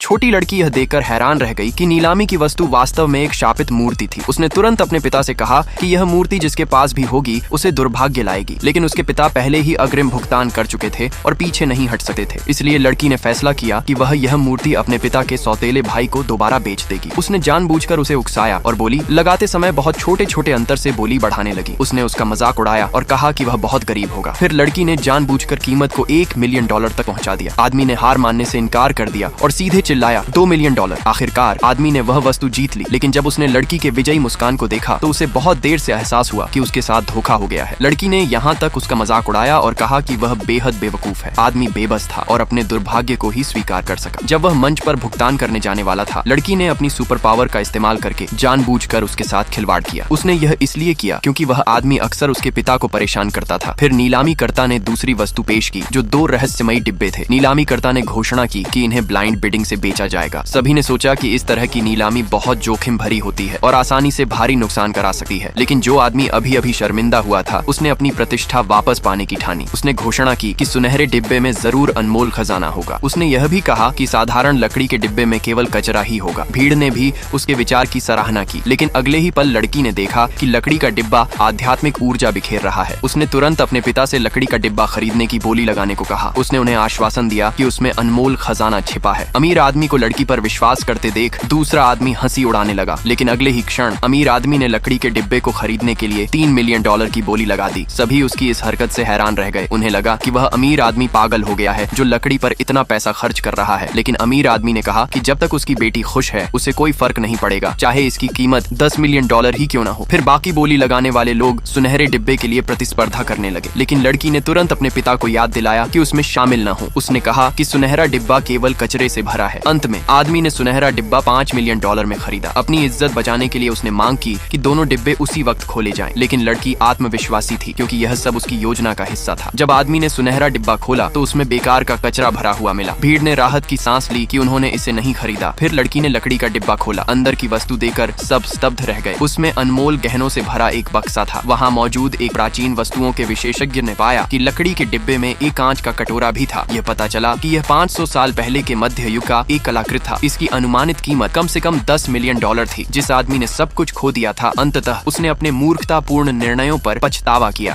छोटी लड़की यह देखकर हैरान रह गई कि नीलामी की वस्तु वास्तव में एक शापित मूर्ति थी। उसने तुरंत अपने पिता से कहा कि यह मूर्ति जिसके पास भी होगी उसे दुर्भाग्य लाएगी, लेकिन उसके पिता पहले ही अग्रिम भुगतान कर चुके थे और पीछे नहीं हट सकते थे। इसलिए लड़की ने फैसला किया कि वह यह मूर्ति अपने पिता के सौतेले भाई को दोबारा बेच देगी। उसने जानबूझकर उसे उकसाया और बोली लगाते समय बहुत छोटे छोटे अंतर से बोली बढ़ाने लगी। उसने उसका मजाक उड़ाया और कहा कि वह बहुत गरीब होगा। फिर लड़की ने जानबूझकर कीमत को $1 मिलियन तक पहुंचा दिया। आदमी ने हार मानने से इनकार कर दिया और सीधे चिल्लाया $2 मिलियन। आखिरकार आदमी ने वह वस्तु जीत ली, लेकिन जब उसने लड़की के विजयी मुस्कान को देखा तो उसे बहुत देर से एहसास हुआ कि उसके साथ धोखा हो गया है। लड़की ने यहाँ तक उसका मजाक उड़ाया और कहा कि वह बेहद बेवकूफ है। आदमी बेबस था और अपने दुर्भाग्य को ही स्वीकार कर सका। जब वह मंच पर भुगतान करने जाने वाला था, लड़की ने अपनी सुपर पावर का इस्तेमाल करके जानबूझकर उसके साथ खिलवाड़ किया। उसने यह इसलिए किया क्योंकि वह आदमी अक्सर उसके पिता को परेशान करता था। फिर नीलामीकर्ता ने दूसरी वस्तु पेश की जो 2 रहस्यमयी डिब्बे थे। नीलामीकर्ता ने घोषणा की कि इन्हें ब्लाइंड बिडिंग से बेचा जाएगा। सभी ने सोचा कि इस तरह की नीलामी बहुत जोखिम भरी होती है और आसानी से भारी नुकसान करा सकती है, लेकिन जो आदमी अभी अभी शर्मिंदा हुआ था उसने अपनी प्रतिष्ठा वापस पाने की ठानी। उसने घोषणा की कि सुनहरे डिब्बे में जरूर अनमोल खजाना होगा। उसने यह भी कहा कि साधारण लकड़ी के डिब्बे में केवल कचरा ही होगा। भीड़ ने भी उसके विचार की सराहना की, लेकिन अगले ही पल लड़की ने देखा कि लकड़ी का डिब्बा आध्यात्मिक ऊर्जा बिखेर रहा है। उसने तुरंत अपने पिता से लकड़ी का डिब्बा खरीदने की बोली लगाने को कहा। उसने उन्हें आश्वासन दिया कि उसमें अनमोल खजाना छिपा है। अमीर आदमी को लड़की पर विश्वास करते देख दूसरा आदमी हंसी उड़ाने लगा, लेकिन अगले ही क्षण अमीर आदमी ने लकड़ी के डिब्बे को खरीदने के लिए $3 मिलियन की बोली लगा दी। सभी उसकी इस हरकत से हैरान रह गए। उन्हें लगा कि वह अमीर आदमी पागल हो गया है जो लकड़ी पर इतना पैसा खर्च कर रहा है, लेकिन अमीर आदमी ने कहा कि जब तक उसकी बेटी खुश है उसे कोई फर्क नहीं पड़ेगा, चाहे इसकी कीमत $10 मिलियन ही क्यों ना हो। फिर बाकी बोली लगाने वाले लोग सुनहरे डिब्बे के लिए प्रतिस्पर्धा करने लगे, लेकिन लड़की ने तुरंत अपने पिता को याद दिलाया कि उसमें शामिल न हो। उसने कहा कि सुनहरा डिब्बा केवल कचरे से भरा है। अंत में आदमी ने सुनहरा डिब्बा $5 मिलियन में खरीदा। अपनी इज्जत बचाने के लिए उसने मांग की कि दोनों डिब्बे उसी वक्त खोले जाएं, लेकिन लड़की आत्मविश्वासी थी क्योंकि यह सब उसकी योजना का हिस्सा था। जब आदमी ने सुनहरा डिब्बा खोला तो उसमें बेकार का कचरा भरा हुआ मिला। भीड़ ने राहत की सांस ली कि उन्होंने इसे नहीं खरीदा। फिर लड़की ने लकड़ी का डिब्बा खोला। अंदर की वस्तु देखकर सब स्तब्ध रह गए। उसमें अनमोल गहनों से भरा एक बक्सा था। वहाँ मौजूद एक प्राचीन वस्तुओं के विशेषज्ञ ने पाया कि लकड़ी के डिब्बे में एक कांच का कटोरा भी था। यह पता चला कि यह 500 साल पहले के मध्य युग का एक कलाकृत था। इसकी अनुमानित कीमत कम से कम $10 मिलियन थी। जिस आदमी ने सब कुछ खो दिया था, अंततः उसने अपने मूर्खतापूर्ण निर्णयों पर पछतावा किया।